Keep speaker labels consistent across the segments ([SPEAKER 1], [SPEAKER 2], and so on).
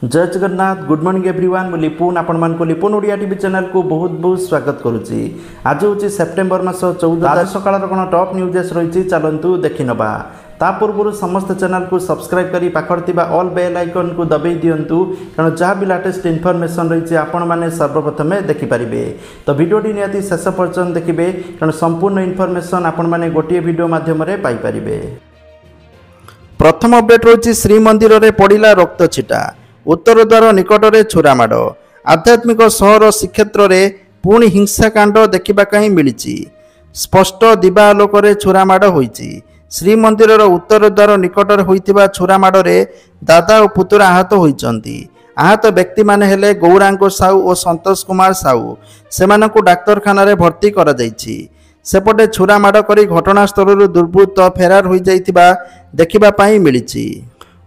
[SPEAKER 1] जय Jagannath good morning everyone मु लिपुन आपण को लिपुन ओडिया टीवी चैनल को बहुत बहुत स्वागत करुच्ची। आज हूँ सेप्टेम्बर मास 14 आज सकाल कौन टॉप न्यूज रही चलतु देखी नवा ता पूर्व समस्त चैनल को सब्सक्राइब करी पाखर ऑल बेल आइकन को दबाई दिंतु कारण जहाँ भी लेटेस्ट इनफॉरमेशन रही आपण मैंने सर्वप्रथम देखिपारे। तो भिडियोटी निहाती शेष पर्यंत देखिए कारण संपूर्ण इनफॉरमेशन आपण मैंने गोटे वीडियो माध्यम पाइपारे। प्रथम अपडेट रही श्रीमंदिर में पड़ा रक्त छिटा उत्तर द्वार निकट में छुरामाड़ आध्यात्मिक सहर श्रीक्षेत्र में पुणी हिंसाकांड देखा मिली स्पष्ट दिवा आलोक छुरामाड़ होईची। श्रीमंदिर उत्तर द्वार निकट होइतिबा छुरामाड़े दादा और पुतुरा आहत होइचंती। आहत व्यक्ति माने हेले गौरांग साहू और संतोष कुमार साहू सेमानकु डाक्तरखाना रे भर्ती करा जायछि। सेपटे छुरामाड़ करी घटनास्थल दुर्बृत्त फेरार हो जाइतिबा देखिबा पाई मिलिछि।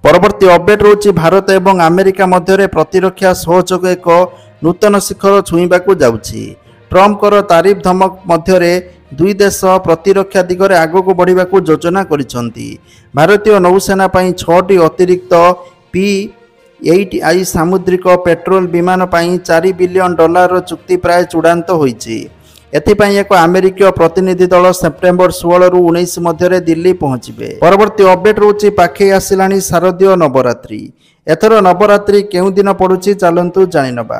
[SPEAKER 1] परवर्ती अपडेट रोची भारत एवं अमेरिका मध्य प्रतिरक्षा सहयोग एक नूतन शिखर छुईबाकू जाउछि। ट्रम्पकर तारीफ धमक मध्य दुई देश प्रतिरक्षा दिगरे आगक बढ़ा योजना करिसंती। भारतीय नौसेना 6टी अतिरिक्त P-8I सामुद्रिक पेट्रोल विमान 4 बिलियन डॉलर चुक्ति प्राय चूड़ांत होईछि। एथिपाई एक अमेरिकीय प्रतिनिधि दल सेप्टेम्बर 16 रु 19 मध्य दिल्ली पहुंचे। परवर्ती अपडेट रोची पाखे आसिलानी शारदीय नवरात्रि। एथर नवरात्रि केउ दिन पड़ुछि चलंतु जानिनबा।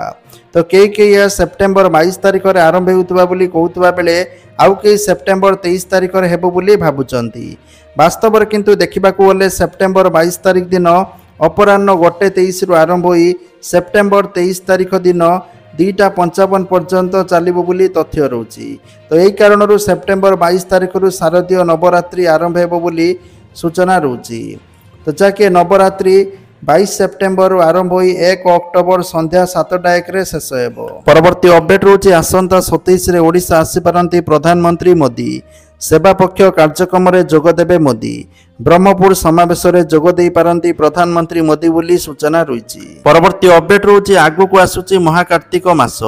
[SPEAKER 1] तो कई सेप्टेम्बर 22 तारिख में आरंभ होउतबा बोली कहउतबा बेले आउ कई सेप्टेम्बर 23 तारिख में हेबो बोली भाबुचंती। वास्तव में किंतु देखिबाकू गले सेप्टेम्बर 22 तारिख दिन अपराह्न 1:23 रु आरंभ होई सेप्टेम्बर 23 तारिख दिन 2:55 पर्यंत चलिबो बोली तथ्य रहउछि। तो यही कारण सेप्टेम्बर 22 तारिख रु शारदीय नवरात्रि आरंभ हेबो बोली सूचना रहउछि। तो जाके नवरात्रि 22 सेप्टेम्बर आरंभ होई 1 अक्टोबर संध्या 7:01 शेष हेबो। परवर्ती अपडेट रोची आसंता 27 रे ओडिशा आसीपारंती प्रधानमंत्री मोदी। सेवा पक्ष कार्यक्रम में जोगदेवे मोदी। ब्रह्मपुर समावेश में जोगदे पारंती प्रधानमंत्री मोदी बोली सूचना रही। परवर्ती अपडेट रोची आगु को आसुची महाकार्तिक मास।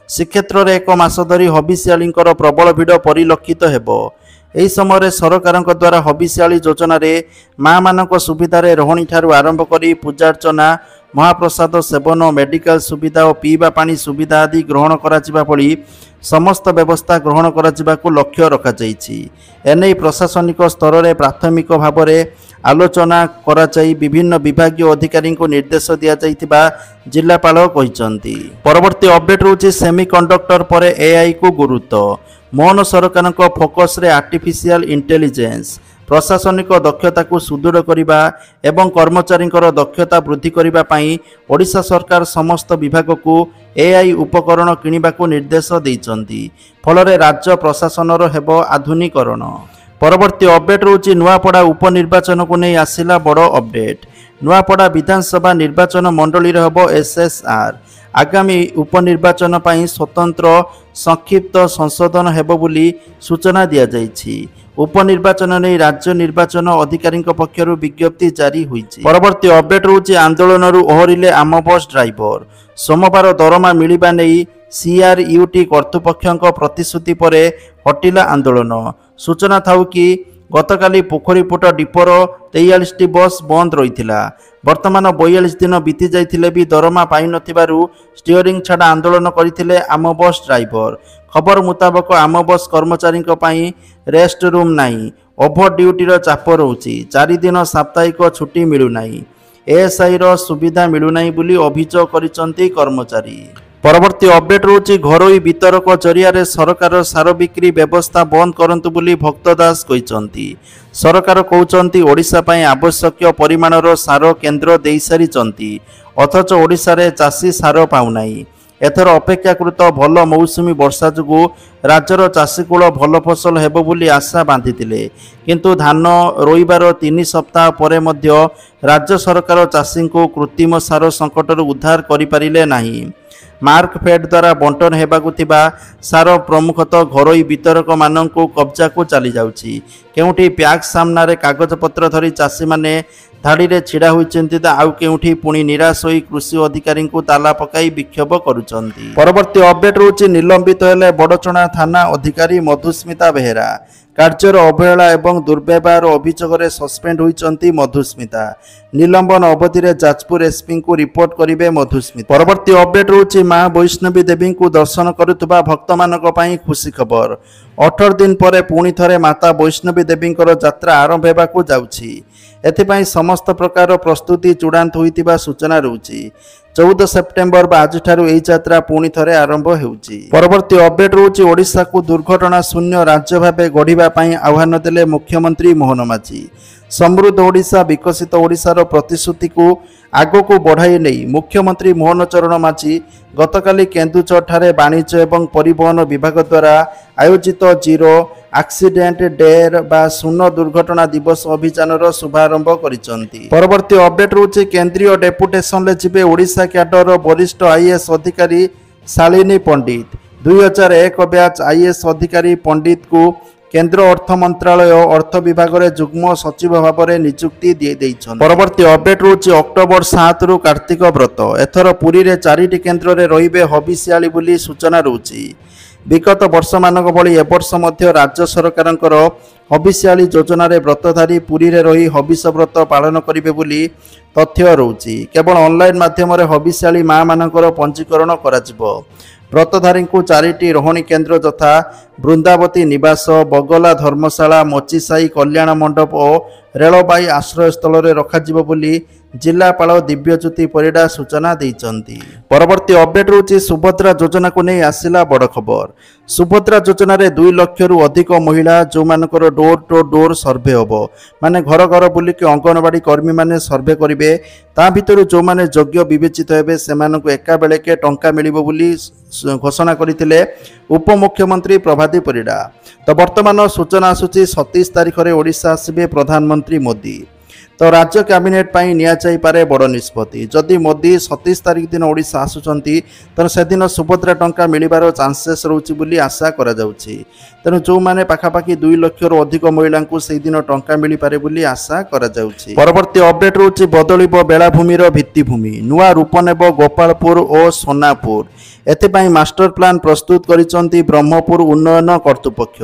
[SPEAKER 1] श्रीक्षेत्र में एक मास धरी हबिशियाली प्रबल भिड़ परिलक्षित हेबो। एही समय सरकार द्वारा हबिशियाली योजना रे माँ मानक सुविधा रही ठारू आरंभ करी पूजार्चना महाप्रसाद सेवन मेडिकल सुविधा और पीवा पानी सुविधा आदि ग्रहण करा पड़ी समस्त व्यवस्था ग्रहण करा लक्ष्य रखा जाइछि। एने प्रशासनिक स्तर में प्राथमिक भाव में आलोचना कराई विभिन्न विभागीय अधिकारी को निर्देश दि जाइथिबा जिलापाल कहिसंती। परवर्ती अपडेट रोची सेमीकंडक्टर पर एआई को गुरुत्व। मोहन सरकार फोकस रे आर्टिफिशियल इंटेलिजेंस प्रशासनिक दक्षता को सुदृढ़ करने एवं कर्मचारी दक्षता वृद्धि करने ओडिशा सरकार समस्त विभाग को एआई उपकरण किनिबा को निर्देश देइचंती। फल राज्य प्रशासन हेबो आधुनिकरण। परवर्ती अपडेट रोची नुआपड़ा उपनिर्वाचन को नहीं आसिला बड़ अपडेट। नुआपड़ा विधानसभा निर्वाचन मंडली हेबो एसएसआर। आगामी उपनिर्वाचन पर स्वतंत्र संक्षिप्त संशोधन हेबो बोली सूचना दिया जाइछि। उपनिर्वाचन नहीं राज्य निर्वाचन अधिकारी पक्षर विज्ञप्ति जारी होईछि। परवर्ती अपडेट रोची आंदोलन ओहरिले आम बस ड्राइवर। सोमवार दरमा मिलिबा नहीं CRUT कर्तृपक्ष प्रतिश्रुति पर हटिला आंदोलन। सूचना थाउ कि गतकाली पोखरीपुट डिपोर 43टी बस बंद रही। वर्तमान 42 दिन बीती जाइथिले भी दरमा पाई नथिबारु स्टीयरिंग छाड़ा आंदोलन करथिले आम बस ड्राइवर। खबर मुताबक आम बस कर्मचारी रेस्ट रूम नहीं ओभर ड्यूटीर चाप रोची। 4 दिन साप्ताहिक छुट्टी मिलूना एएसआई सुविधा मिलूना बोली अभियोग करिसंती कर्मचारी। परवर्ती अपडेट रोची घरोई वितरक जरिया सरकार सार बिक्री व्यवस्था बंद करंतु बोली भक्त दास कहिसंती। सरकार कहउचंती ओडिशा पई आवश्यक परिमाणर सार केंद्र देई सारिचंती अथच ओडिशा रे चासी सार पाउनाई। एथर अपेक्षाकृत भल मौसुमी वर्षा जुगु राज्यर चाषीकूल भल फसल हेबो बोली आशा बांधिथिले किंतु धान रोइबार 3 सप्ताह परे मध्य राज्य सरकार चाषी को कृत्रिम सार संकटर उद्धार करि पारिले नाही। मार्कफेड द्वारा बंटन हेबाकु थिबा सार प्रमुखतः घरोई वितरक माननकु कब्जा को चली जाउछि। केउठी प्याक्स सामना रे कागज पत्र धरी चाषी माने धाड़ी रे छिड़ा होइचंती त आउ केउठी पुणी निराश होई कृषि अधिकारी को ताला पकाई विक्षोभ करूचंती। परवर्ती अपडेट रोची निलंबित हेले बड़चणा थाना अधिकारी मधुस्मिता बेहेरा। କାର୍ଯ୍ୟର ଅବହେଳା ଏବଂ ଦୁର୍ବ୍ୟବହାର ଅଭିଯୋଗରେ ସସ୍ପେଣ୍ଡ ହୋଇଛନ୍ତି ମଧୁସ୍ମିତା। ନିଲମ୍ବନ ଅବଧିରେ ଯାଜପୁର ଏସ୍ପିଙ୍କୁ ରିପୋର୍ଟ କରିବେ ମଧୁସ୍ମିତା। ପରବର୍ତ୍ତୀ ଅପଡେଟ୍ ରହୁଛି ମା ବୈଷ୍ଣବୀ ଦେବୀଙ୍କୁ ଦର୍ଶନ କରୁଥିବା ଭକ୍ତମାନଙ୍କ ପାଇଁ ଖୁସି ଖବର। 18 ଦିନ ପରେ ପୁଣି ଥରେ ମାତା ବୈଷ୍ଣବୀ ଦେବୀଙ୍କର ଯାତ୍ରା ଆରମ୍ଭ ହେବାକୁ ଯାଉଛି। ଏଥିପାଇଁ ସମସ୍ତ ପ୍ରକାର ପ୍ରସ୍ତୁତି ଚୂଡ଼ାନ୍ତ ହୋଇଥିବା ସୂଚନା ରହୁଛି। 14 ସେପ୍ଟେମ୍ବର ବା ଆଜିଠାରୁ ଏହି ଯାତ୍ରା ପୁଣି ଥରେ ଆରମ୍ଭ ହେଉଛି। ପରବର୍ତ୍ତୀ ଅପଡେଟ୍ ରହୁଛି ଓଡ଼ିଶାକୁ ଦୁର୍ଘଟଣା ଶୂନ୍ୟ ରାଜ୍ୟ ଭାବେ ଗଢ଼ିବା ପାଇଁ ଆହ୍ୱାନ ଦେଲେ ମୁଖ୍ୟମନ୍ତ୍ରୀ ମୋହନ ମାଝୀ। ସମୃଦ୍ଧ ଓଡ଼ିଶା ବିକଶିତ ଓଡ଼ିଶାର ପ୍ରତିଶ୍ରୁତିକୁ ଆଗକୁ ବଢ଼ାଇ ନେଇ ମୁଖ୍ୟମନ୍ତ୍ରୀ ମୋହନ ଚରଣ ମାଝୀ ଗତକାଲି କେନ୍ଦୁଝରଠାରେ ବାଣିଜ୍ୟ ଏବଂ ପରିବହନ ବିଭାଗ ଦ୍ୱାରା ଆୟୋଜିତ ଜିରୋ ଆକ୍ସିଡେଣ୍ଟ ଡେର ବା ଶୂନ୍ୟ ଦୁର୍ଘଟଣା ଦିବସ ଅଭିଯାନର ଶୁଭାରମ୍ଭ କରିଛନ୍ତି। ପରବର୍ତ୍ତୀ ଅପଡେଟ୍ ରହୁଛି କେନ୍ଦ୍ରୀୟ ଡେପୁଟେସନରେ ଯିବେ ଓଡ଼ିଶା କ୍ୟାଡରର ବରିଷ୍ଠ ଆଇଏଏସ୍ ଅଧିକାରୀ ଶାଳିନୀ ପଣ୍ଡିତ। 2001 ବ୍ୟାଚ୍ ଆଇଏଏସ୍ ଅଧିକାରୀ ପଣ୍ଡିତଙ୍କୁ କେନ୍ଦ୍ର ଅର୍ଥ ମନ୍ତ୍ରାଳୟ ଅର୍ଥ ବିଭାଗରେ ଯୁଗ୍ମ ସଚିବ ଭାବରେ ନିଯୁକ୍ତି ଦେଇଛନ୍ତି। ପରବର୍ତ୍ତୀ ଅପଡେଟ୍ ରହୁଛି ଅକ୍ଟୋବର 7ରୁ କାର୍ତ୍ତିକ ବ୍ରତ। ଏଥର ପୁରୀରେ 4ଟି କେନ୍ଦ୍ରରେ ରହିବେ ହବିଷ୍ୟାଳି ବୋଲି ସୂଚନା ରହୁଛି। ବିଗତ ବର୍ଷମାନଙ୍କ ଭଳି ଏବର୍ଷ ମଧ୍ୟ ରାଜ୍ୟ ସରକାରଙ୍କର ହବିଷ୍ୟାଳି ଯୋଜନାରେ ବ୍ରତଧାରୀ ପୁରୀରେ ରହି ହବିଷ ବ୍ରତ ପାଳନ କରିବେ ବୋଲି ତଥ୍ୟ ରହୁଛି। କେବଳ ଅନଲାଇନ୍ ମାଧ୍ୟମରେ ହବିଷ୍ୟାଳି ମା'ମାନଙ୍କର ପଞ୍ଜୀକରଣ କରାଯିବ। ବ୍ରତଧାରୀଙ୍କୁ 4ଟି ରହଣି କେନ୍ଦ୍ର ଯଥା ବୃନ୍ଦାବତୀ ନିବାସ, ବଗଲା ଧର୍ମଶାଳା, ମୋଚିସାହି କଲ୍ୟାଣ ମଣ୍ଡପ ଓ ରେଳବାଇ ଆଶ୍ରୟସ୍ଥଳରେ ରଖାଯିବ ବୋଲି ଜିଲ୍ଲାପାଳ ଦିବ୍ୟଜ୍ୟୋତି ପରିଡ଼ା ସୂଚନା ଦେଇଛନ୍ତି। ପରବର୍ତ୍ତୀ ଅପଡେଟ୍ ରହୁଛି ସୁଭଦ୍ରା ଯୋଜନାକୁ ନେଇ ଆସିଲା ବଡ଼ ଖବର। ସୁଭଦ୍ରା ଯୋଜନାରେ 2 ଲକ୍ଷରୁ ଅଧିକ ମହିଳା ଯେଉଁମାନଙ୍କର ଡୋର୍ ଟୁ ଡୋର୍ ସର୍ଭେ ହେବ, ମାନେ ଘର ଘର ବୁଲିକି ଅଙ୍ଗନବାଡ଼ି କର୍ମୀମାନେ ସର୍ଭେ କରିବେ, ତା ଭିତରୁ ଯେଉଁମାନେ ଯୋଗ୍ୟ ବିବେଚିତ ହେବେ ସେମାନଙ୍କୁ ଏକାବେଳକେ ଟଙ୍କା ମିଳିବ ବୋଲି ଘୋଷଣା କରିଥିଲେ ଉପମୁଖ୍ୟମନ୍ତ୍ରୀ ପ୍ରଭାତୀ ପରିଡ଼ା। ତ ବର୍ତ୍ତମାନ ସୂଚନା ଆସୁଛି 27 ତାରିଖରେ ଓଡ଼ିଶା ଆସିବେ ପ୍ରଧାନମନ୍ତ୍ରୀ ମୋଦି। ତ ରାଜ୍ୟ କ୍ୟାବିନେଟ୍ ପାଇଁ ନିଆଯାଇପାରେ ବଡ଼ ନିଷ୍ପତ୍ତି। ଯଦି ମୋଦି 27 ତାରିଖ ଦିନ ଓଡ଼ିଶା ଆସୁଛନ୍ତି ତେଣୁ ସେଦିନ ସୁଭଦ୍ରା ଟଙ୍କା ମିଳିବାର ଚାନ୍ସେସ୍ ରହୁଛି ବୋଲି ଆଶା କରାଯାଉଛି। ତେଣୁ ଯେଉଁମାନେ ପାଖାପାଖି 2 ଲକ୍ଷରୁ ଅଧିକ ମହିଳାଙ୍କୁ ସେହିଦିନ ଟଙ୍କା ମିଳିପାରେ ବୋଲି ଆଶା କରାଯାଉଛି। ପରବର୍ତ୍ତୀ ଅପଡେଟ୍ ରହୁଛି ବଦଳିବ ବେଳାଭୂମିର ଭିତ୍ତିଭୂମି। ନୂଆ ରୂପ ନେବ ଗୋପାଳପୁର ଓ ସୋନାପୁର। ଏଥିପାଇଁ ମାଷ୍ଟର ପ୍ଲାନ୍ ପ୍ରସ୍ତୁତ କରିଛନ୍ତି ବ୍ରହ୍ମପୁର ଉନ୍ନୟନ କର୍ତ୍ତୃପକ୍ଷ।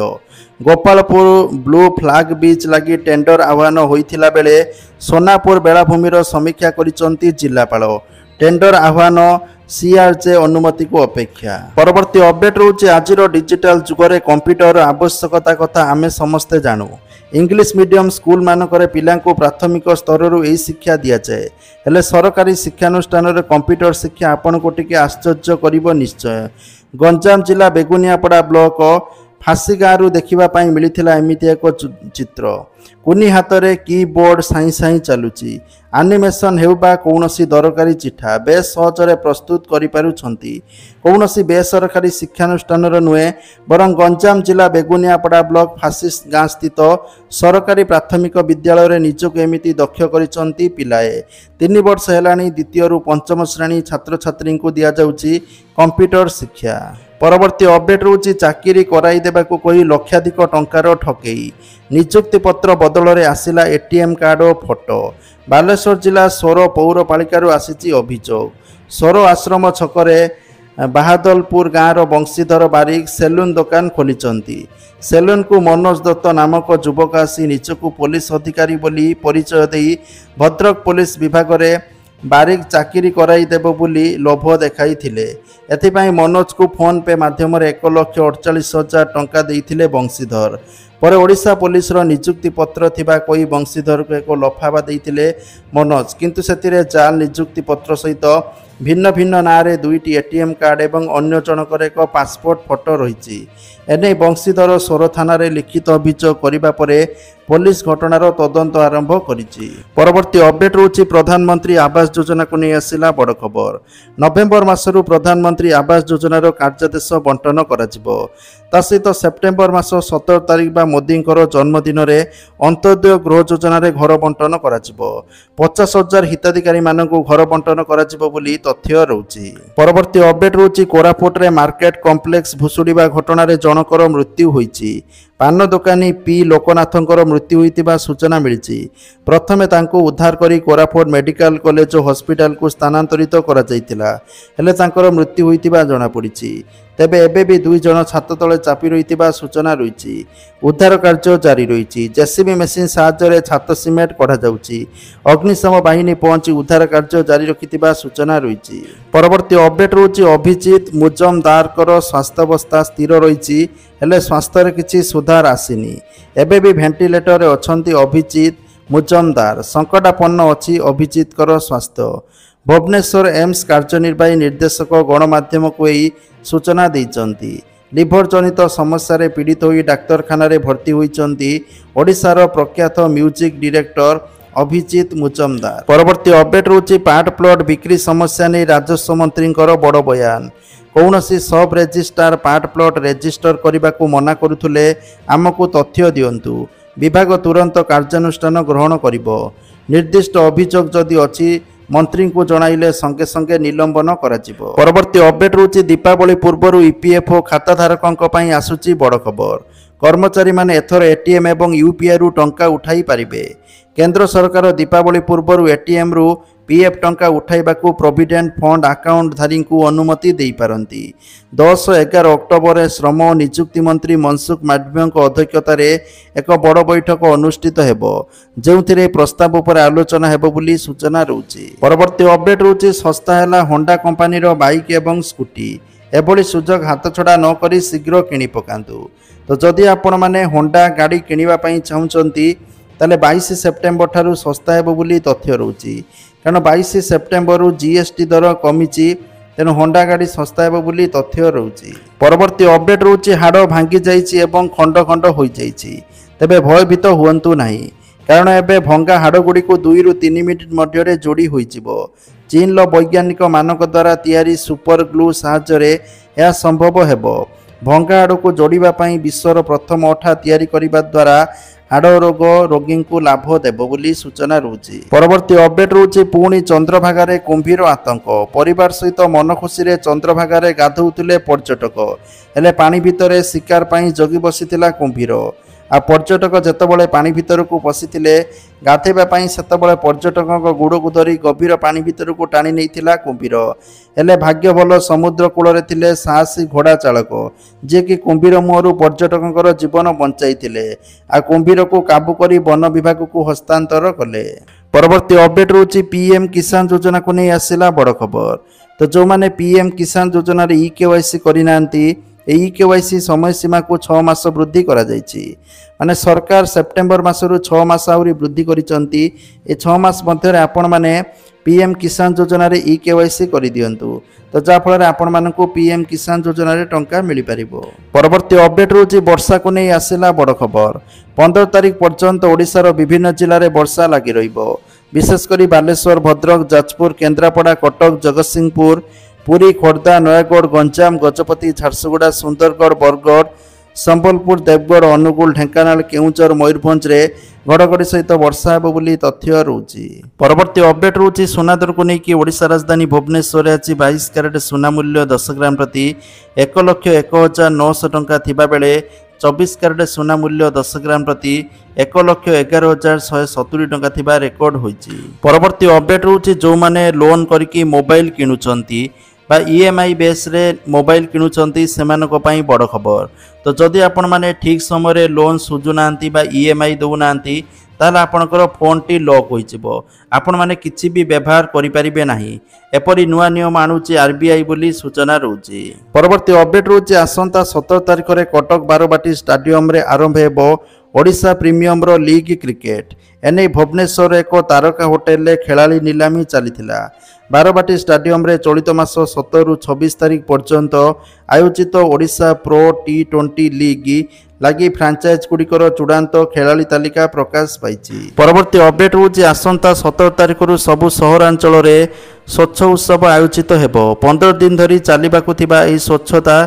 [SPEAKER 1] ଗୋପାଳପୁର ବ୍ଲୁ ଫ୍ଲାଗ ବିଚ୍ ଲାଗି ଟେଣ୍ଡର ଆହ୍ୱାନ ହୋଇଥିଲା ବେଳେ ସୋନାପୁର ବେଳାଭୂମିର ସମୀକ୍ଷା କରିଛନ୍ତି ଜିଲ୍ଲାପାଳ। ଟେଣ୍ଡର ଆହ୍ୱାନ CRJ ଅନୁମତିକୁ ଅପେକ୍ଷା। ପରବର୍ତ୍ତୀ ଅପଡେଟ୍ ରହୁଛି ଆଜିର ଡିଜିଟାଲ ଯୁଗରେ କମ୍ପ୍ୟୁଟର ଆବଶ୍ୟକତା କଥା ଆମେ ସମସ୍ତେ ଜାଣୁ। ଇଂଲିଶ ମିଡିୟମ ସ୍କୁଲମାନଙ୍କରେ ପିଲାଙ୍କୁ ପ୍ରାଥମିକ ସ୍ତରରୁ ଏହି ଶିକ୍ଷା ଦିଆଯାଏ। ହେଲେ ସରକାରୀ ଶିକ୍ଷାନୁଷ୍ଠାନରେ କମ୍ପ୍ୟୁଟର ଶିକ୍ଷା ଆପଣଙ୍କୁ ଟିକେ ଆଶ୍ଚର୍ଯ୍ୟ କରିବ ନିଶ୍ଚୟ। ଗଞ୍ଜାମ ଜିଲ୍ଲା ବେଗୁନିଆପଡ଼ା ବ୍ଲକ ଫାସି ଗାଁରୁ ଦେଖିବା ପାଇଁ ମିଳିଥିଲା ଏମିତି ଏକ ଚିତ୍ର। କୁନି ହାତରେ କିବୋର୍ଡ ସାଇଁ ସାଇଁ ଚାଲୁଛି। ଆନିମେସନ୍ ହେଉ ବା କୌଣସି ଦରକାରୀ ଚିଠା ବେଶ ସହଜରେ ପ୍ରସ୍ତୁତ କରିପାରୁଛନ୍ତି। କୌଣସି ବେସରକାରୀ ଶିକ୍ଷାନୁଷ୍ଠାନର ନୁହେଁ, ବରଂ ଗଞ୍ଜାମ ଜିଲ୍ଲା ବେଗୁନିଆପଡ଼ା ବ୍ଲକ ଫାସି ଗାଁ ସ୍ଥିତ ସରକାରୀ ପ୍ରାଥମିକ ବିଦ୍ୟାଳୟରେ ନିଜକୁ ଏମିତି ଦକ୍ଷ କରିଛନ୍ତି ପିଲାଏ। 3 ବର୍ଷ ହେଲାଣି 2ରୁ 5ମ ଶ୍ରେଣୀ ଛାତ୍ରଛାତ୍ରୀଙ୍କୁ ଦିଆଯାଉଛି କମ୍ପ୍ୟୁଟର ଶିକ୍ଷା। ପରବର୍ତ୍ତୀ ଅପଡେଟ୍ ରହୁଛି ଚାକିରି କରାଇ ଦେବାକୁ କହି ଲକ୍ଷାଧିକ ଟଙ୍କାର ଠକେଇ। ନିଯୁକ୍ତି ପତ୍ର ବଦଳରେ ଆସିଲା ATM କାର୍ଡ ଓ ଫଟୋ। ବାଲେଶ୍ୱର ଜିଲ୍ଲା ସୋର ପୌରପାଳିକାରୁ ଆସିଛି ଅଭିଯୋଗ। ସୋର ଆଶ୍ରମ ଛକରେ ବାହାଦଲପୁର ଗାଁର ବଂଶୀଧର ବାରିକ ସେଲୁନ୍ ଦୋକାନ ଖୋଲିଛନ୍ତି। ସେଲୁନ୍କୁ ମନୋଜ ଦତ୍ତ ନାମକ ଯୁବକ ଆସି ନିଜକୁ ପୋଲିସ ଅଧିକାରୀ ବୋଲି ପରିଚୟ ଦେଇ ଭଦ୍ରକ ପୋଲିସ ବିଭାଗରେ ବାରିକ ଚାକିରି କରାଇ ଦେବ ବୋଲି ଲୋଭ ଦେଖାଇଥିଲେ। ଏଥିପାଇଁ ମନୋଜକୁ ଫୋନ୍ ପେ ମାଧ୍ୟମରେ 1,48,000 ଟଙ୍କା ଦେଇଥିଲେ ବଂଶୀଧର। ପରେ ଓଡ଼ିଶା ପୋଲିସର ନିଯୁକ୍ତି ପତ୍ର ଥିବା କହି ବଂଶୀଧରକୁ ଏକ ଲଫାଫା ଦେଇଥିଲେ ମନୋଜ, କିନ୍ତୁ ସେଥିରେ ଜାଲ ନିଯୁକ୍ତି ପତ୍ର ସହିତ ଭିନ୍ନ ଭିନ୍ନ ନାଁରେ 2ଟି ATM କାର୍ଡ ଏବଂ ଅନ୍ୟ ଜଣଙ୍କର ଏକ ପାସପୋର୍ଟ ଫଟୋ ରହିଛି। ଏନେଇ ବଂଶୀଧର ସୋର ଥାନାରେ ଲିଖିତ ଅଭିଯୋଗ କରିବା ପରେ ପୋଲିସ ଘଟଣାର ତଦନ୍ତ ଆରମ୍ଭ କରିଛି। ପରବର୍ତ୍ତୀ ଅପଡେଟ୍ ରହୁଛି ପ୍ରଧାନମନ୍ତ୍ରୀ ଆବାସ ଯୋଜନାକୁ ନେଇ ଆସିଲା ବଡ଼ ଖବର। ନଭେମ୍ବର ମାସରୁ ପ୍ରଧାନମନ୍ତ୍ରୀ ଆବାସ ଯୋଜନାର କାର୍ଯ୍ୟାଦେଶ ବଣ୍ଟନ କରାଯିବ। ତା ସହିତ ସେପ୍ଟେମ୍ବର ମାସ 17 ତାରିଖ ବା ମୋଦିଙ୍କର ଜନ୍ମଦିନରେ ଅନ୍ତୋଦୟ ଗୃହ ଯୋଜନାରେ ଘର ବଣ୍ଟନ କରାଯିବ। 50,000 ହିତାଧିକାରୀମାନଙ୍କୁ ଘର ବଣ୍ଟନ କରାଯିବ ବୋଲି ତଥ୍ୟ ରହୁଛି। ପରବର୍ତ୍ତୀ ଅପଡେଟ୍ ରହୁଛି କୋରାପୁଟରେ ମାର୍କେଟ କମ୍ପ୍ଲେକ୍ସ ଭୁଶୁଡ଼ିବା ଘଟଣାରେ ଜଣଙ୍କର ମୃତ୍ୟୁ ହୋଇଛି। ପାନ ଦୋକାନୀ ପି ଲୋକନାଥଙ୍କର ମୃତ୍ୟୁ ହୋଇଥିବା ସୂଚନା ମିଳିଛି। ପ୍ରଥମେ ତାଙ୍କୁ ଉଦ୍ଧାର କରି କୋରାପୁଟ ମେଡିକାଲ କଲେଜ ଓ ହସ୍ପିଟାଲକୁ ସ୍ଥାନାନ୍ତରିତ କରାଯାଇଥିଲା, ହେଲେ ତାଙ୍କର ମୃତ୍ୟୁ ହୋଇଥିବା ଜଣାପଡ଼ିଛି। तेबे एबेबी 2 जन छात तले चापी रही सूचना रही। उद्धार कार्य जारी रही। जेसीबी मेसीन साहाय्य छात सिमेंट कढ़ा जाउची। अग्निशम बाहिनी पहुंची उद्धार कार्य जारी रखिथिबा सूचना रही। परवर्ती अपडेट रोची अभिजीत मुजमदार स्वास्थ्यावस्था स्थिर रही हेले स्वास्थ्य किछि सुधार आसीनी। एबेबी भेंटिलेटर रे अछंती अभिजीत मुजमदार। संकटापन्न अछि अभिजीत स्वास्थ्य। भुवनेश्वर एम्स कार्यनिर्वाही निर्देशक गणमाध्यम को यही सूचना देइचंती। लिभर जनित समस्या रे पीड़ित होई डाक्तरखाना रे भर्ती होइचंती ओडिशार प्रख्यात म्यूजिक डायरेक्टर अभिजीत मुजमदार। परवर्ती अपडेट रोची पार्ट प्लॉट बिक्री समस्या नहीं राजस्व मंत्री बड़ बयान। कौनसी सब रेजिस्ट्रार पार्ट प्लॉट रेजिस्टर करने को मना करुले आमको तथ्य दिंतु। विभाग तुरंत कार्यानुष्ठान ग्रहण करिबो। निर्दिष्ट अभियोग जदि अछि मंत्री को जणाइले संगे संगे निलंबन कराजिबो। परवर्ती अपडेट रोची दीपावली पूर्व ईपीएफओ खाताधारकों पई आसुची बड़ खबर। कर्मचारी माने एथर एटीएम एवं यूपीआई रु टंका उठाई पारिबे। केंद्र सरकार दीपावली पूर्व एटीएम रु पीएफ टंका उठाइबाकू प्रोविडेंट फंड अकाउंट धारी को अनुमति दे पारंती। 10-11 अक्टोबर श्रम और नियुक्ति मंत्री मनसुख मांडविया अध्यक्षतार एक बड़ बैठक अनुष्ठित हेबो जेउथिरे प्रस्ताव उपर आलोचना हेबो बोली सूचना रहुछि। परवर्ती अपडेट रहुछि सस्ता हैला होंडा कंपनी रो बाइक एवं स्कूटी। एभली सुजोग हाथ छड़ा न करी शीघ्र किनि पकांतु। तो जदि आपण माने होंडा गाड़ी किनिबा पई चाहुचंती ताले 22 सेप्टेम्बर ठारू सस्ता हेबो बोली तथ्य रहुछि। कारण 22 सेप्टेम्बर जीएसटी दर कमिची तेणु होंडा गाड़ी सस्ता हेबो बोली तथ्य रहुछि। परवर्ती अपडेट रहुछि हाड़ भांगी जाइछि एवं खंड खंड होई जाइछि। तेबे भयभीत हुअंतु नाही कारण एबे भंगा हाड़ गुडी को 2 ରୁ 3 मिनिट मध्य जोड़ी होइजिबो। चीन लो वैज्ञानिक मानक द्वारा तैयारी सुपर ग्लू साहाय्य यह संभव हेबो। भंगा हाड़ को जोड़िबा पई विश्वर प्रथम अठा तैयारी करिबा द्वारा हाड़ रोग रोगी को लाभ देव बोली सूचना रहुछि। परवर्ती अपडेट रहुछि पुणी चंद्रभागा कुंभीर आतंक। परिवार सहित मन खुशी चंद्रभागा गाधौथिले पर्यटक हेले पानी भितर शिकार पई जगी बसिथिला कुंभीर। आ पर्यटक जेतेबेले पानी भितर को पशिथिले गाधेबा पई सेतेबेले पर्यटक गुड़ को धरी गभीर पानी भितर को टाणी नैथिला कुंभीर। हेले भाग्य भल समुद्र कूल थिले साहसी घोड़ा चालक जे कि कुंभीर मुहरु पर्यटकंकर जीवन बंचाइथिले। आ कुंभीर को काबू करी वन विभाग को हस्तांतर कले। परवर्ती अपडेट रहुछि पीएम किसान योजना को नहीं आसिला बड़ खबर। तो जो माने पीएम किसान योजना रे ईकेवाईसी करिनांती ईकेवाईसी समय सीमा को 6 मास वृद्धि करा जायछि। माने सरकार सेप्टेम्बर मासरु 6 मास आउरी वृद्धि करिसंती। ए 6 मास मध्य आपण माने पीएम किसान योजना रे ईकेवाईसी करि दियंतु। तो जा फल आपण मानकु पीएम किसान योजना रे टंका मिली परिबो। परवर्ती अपडेट रोची वर्षा को नहीं आसिला बड़ खबर। 15 तारिख पर्यंत ओडिशार विभिन्न जिल्ला रे वर्षा लागि रहिबो। विशेषकर बालेश्वर भद्रक जाजपुर केन्द्रापड़ा कटक जगतसिंहपुर पुरी खोर्धा नयगढ़ गंजाम गजपति झारसुगुड़ा सुंदरगढ़ बरगढ़ संबलपुर देवगढ़ अनुगुल ढेंकानाल केउंझर मयूरभंज रे घड़घड़ी सहित वर्षा हेबो बोली तथ्य रहुछि। परवर्ती अपडेट रहुछि सोना दर को लेकिन ओडिशा राजधानी भुवनेश्वर अछि 22 कैरेट सोना मूल्य 10 ग्राम प्रति 1,01,900 टंका थिबा बेले 24 कैरेट सोना मूल्य 10 ग्राम प्रति 1,11,170 टंका थिबा रेकर्ड होइछि। परवर्ती अपडेट रहुछि जो माने लोन करके मोबाइल किनुचंती बा ईएमआई बेस रे मोबाइल किनुचंती सेमानको पई बड़ खबर। तो जदि आपण माने ठीक समय रे लोन सुझु नांती बा ईएमआई दउ नांती ताले आपनकर फोन टी लॉक होइजिबो। आपण माने किछि भी व्यवहार करि परिबे नाही। एपरि नुआ नियम आनुची आरबीआई बोली सूचना रहुछि। परवर्ती अपडेट रहुछि आसंता 17 तारिख रे कटक बारबाटी स्टेडियम रे आरंभ हेबो ओडिशा प्रीमियम रो लीग क्रिकेट। एने भुवनेश्वर एक तारका होटेल रे खेलाड़ी नीलामी चलीथिला। बारबाटी स्टेडियम रे चलित मास 17 ରୁ 26 तारिख पर्यंत आयोजित ओडिशा प्रो टी20 लीग लगी फ्रांचाइज गुड़िकर चूड़ांत खेलाड़ी तालिका प्रकाश पाई। परवर्ती अपडेट होछि आसंता 17 तारिख रु सबु सहरांचल रे स्वच्छ उत्सव आयोजित हेबो। 15 दिन धरी चालिबाकु थिबा एही स्वच्छता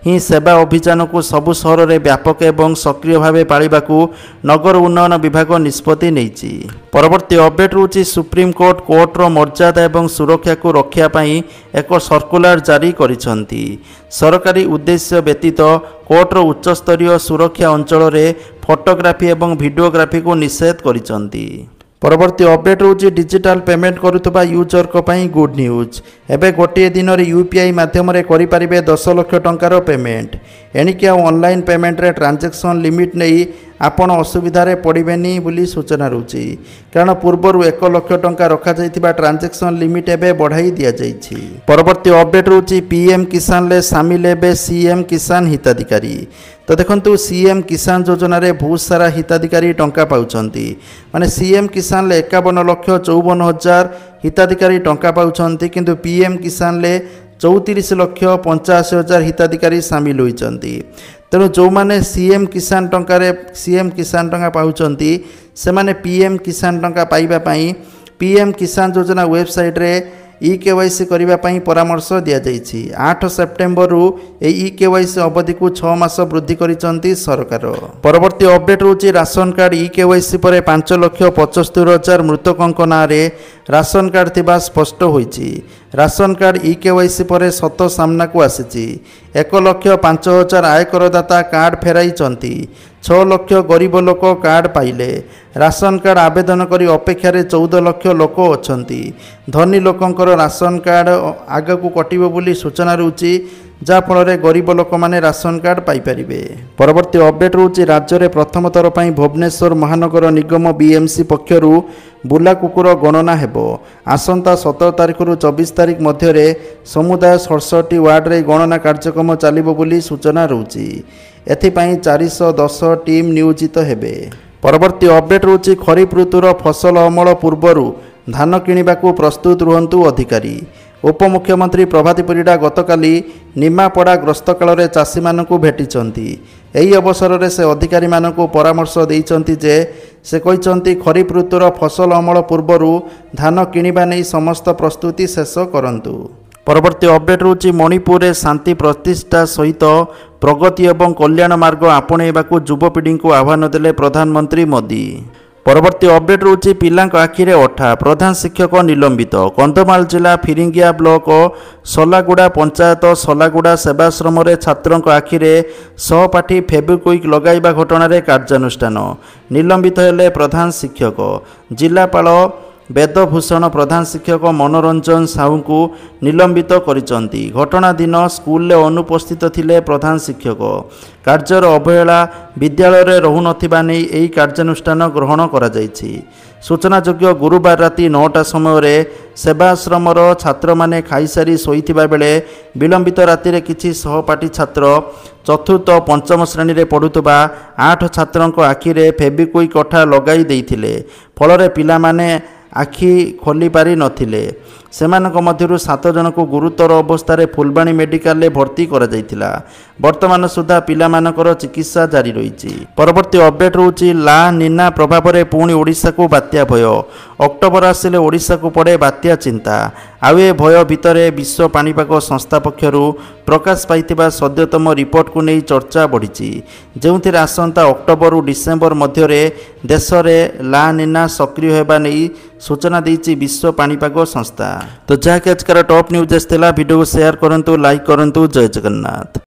[SPEAKER 1] ही सेवा अभियान को सबु सहर में व्यापक एवं सक्रिय भाव पालिबाकू नगर उन्नयन विभाग निष्पत्ति नेइछि। परवर्ती अपडेट होछि सुप्रीम कोर्ट कोर्टर मर्यादा एवं सुरक्षा को रक्षा पाई एक सर्कुलर जारी करिसंती। सरकारी उद्देश्य व्यतीत कोर्टर उच्चस्तरीय सुरक्षा अंचल रे फोटोग्राफी एवं वीडियोग्राफी को निषेध करिसंती। परवर्ती अपडेट होची डिजिटल पेमेंट करुवा यूजर को पई गुड न्यूज। एबे गोटे दिन रे यूपीआई माध्यम रे करि परिबे 10 लाख टंकार पेमेंट। एणिकी ऑनलाइन पेमेंट रे ट्रांजैक्शन लिमिट नहीं आपण असुविधा पड़ेनि बोली सूचना रोची, कारण पूर्वर 1 लाख टंका रखा जाइथिबा ट्रांजैक्शन लिमिट एबे बढ़ाई दिया जाइछि। परवर्ती अपडेट होची पीएम किसान ले शामिल एबे सीएम किसान हिताधिकारी। तो देखंतु सीएम किसान योजना रे बहुत सारा हिताधिकारी टंका पाउछंती, माने सीएम किसान ले 51,54,000 हिताधिकारी टंका पाउछंती, किंतु पीएम किसान ले 34,85,000 हिताधिकारी सामिल होइछंती। तेणु जो माने सीएम किसान टंका पाउछंती से माने पीएम किसान टंका पाइबा पई पीएम किसान योजना वेबसाइट रे ई-केवाईसी करबा पई परामर्श दिया जाइछि। 8 सेप्टेम्बर रु ई-केवाईसी अवधि को 6 मास वृद्धि करिसंती सरकार। परवर्ती अपडेट होची राशन कार्ड ई-केवाईसी पर 5,75,000 मृतकंक नारे राशन कार्ड थिबा स्पष्ट होईछि। राशन कार्ड ई-केवाईसी पर सत सामना को आसीछि। 1,05,000 आयकरदाता कार्ड फेराइचंती। 6 लाख गरीब लोक कार्ड पाइले। राशन कार्ड आवेदन करी अपेक्षार 14 लाख लोक अछंती। धनी लोकंकर राशन कार्ड आग को कटिबो बोली सूचना रहउछि, जाफल गरीब लोक माने राशन कार्ड पाइपारे। परवर्ती अपडेट रोचे राज्य में प्रथम थर पर भुवनेश्वर महानगर निगम बीएमसी पक्षर बुला कुकुर गणना हेबो। आसंता 17 तारिख रु 24 तारिख मध्य समुदाय 67 वार्ड रे गणना कार्यक्रम चलिबो बोली सूचना रहउछि। एथिपाई 410 टीम नियोजित हेबे। परवर्ती अपडेट रोचे खरीफ ऋतुर फसल अमल पूर्वर धान किणवाक प्रस्तुत रुहंतु अधिकारी। उपमुख्यमंत्री प्रभाती परिडा गतकाली निमापड़ा ग्रस्त काल में चाषी मानू भेटिंट। यही अवसर में से अधिकारी मानू परामर्श देइचंती जे से कहते खरीफ ऋतुर फसल अमल पूर्वर धान किणवा नहीं समस्त प्रस्तुति शेष करंतु। परवर्ती अपडेट रोची मणिपुर में शांति प्रतिष्ठा सहित प्रगति एवं कल्याण मार्ग आपणेबाकू युवपीढ़ी को आह्वान देले प्रधानमंत्री मोदी। परवर्ती अपडेट रोची पिलांक आखिरे अठा प्रधान शिक्षक निलंबित। कंधमाल जिला फिरिंगिया ब्लॉक सलागुड़ा पंचायत सलागुड़ा सेवाश्रम छात्रों आखिरे सहपाठी फेविक्विक लगाइबा घटना रे कार्यानुष्ठान। निलंबित हेले प्रधान शिक्षक। जिलापाल वेदभूषण प्रधान शिक्षक मनोरंजन साहू को निलंबित करिसंती। घटना दिन स्कूल रे अनुपस्थित थिले प्रधान शिक्षक। कार्यर अवहेला विद्यालय रे रहु नथिबा नै एही कार्यानुष्ठान ग्रहण करा जायछि। सूचनायोग्य गुरुवार राति 9टा समय सेवाश्रम छात्र माने खाईसारी शोइथिबा बेले विलंबित राति रे किछि सहपाठी छात्र चतुर्थ पंचम श्रेणी रे पढ़ुथबा 8 छात्रों आखिरे फेविक्विक अठा लगाई देइथिले। फल पिला माने आखि खोली पारि नथिले। सेमानक मध्यरु 7 जन को गुरुतर अवस्था फुलबाणी मेडिकल रे भर्ती करा जायतिला। वर्तमान सुधा पिला मानकर चिकित्सा जारी रही। परवर्ती अपडेट रोची ला निना प्रभाव में पुणी ओडिशा को बात्या भय। अक्टोबर आसिले ओडिशा को पड़े बात्या चिंता। आउ ए भय भितर विश्व पाणीपाग संस्था पक्षर प्रकाश पाइथिबा सद्यतम रिपोर्ट को नहीं चर्चा बढ़ी, जो आसंता अक्टोबर डिसेम्बर मध्य देश में ला निना सक्रिय होगा नहीं सूचना देती विश्व पाणीपाग संस्था। तो जहाँकि आजकार टॉप न्यूज आसाला वीडियो को शेयर करूँ, लाइक करूँ। जय जगन्नाथ।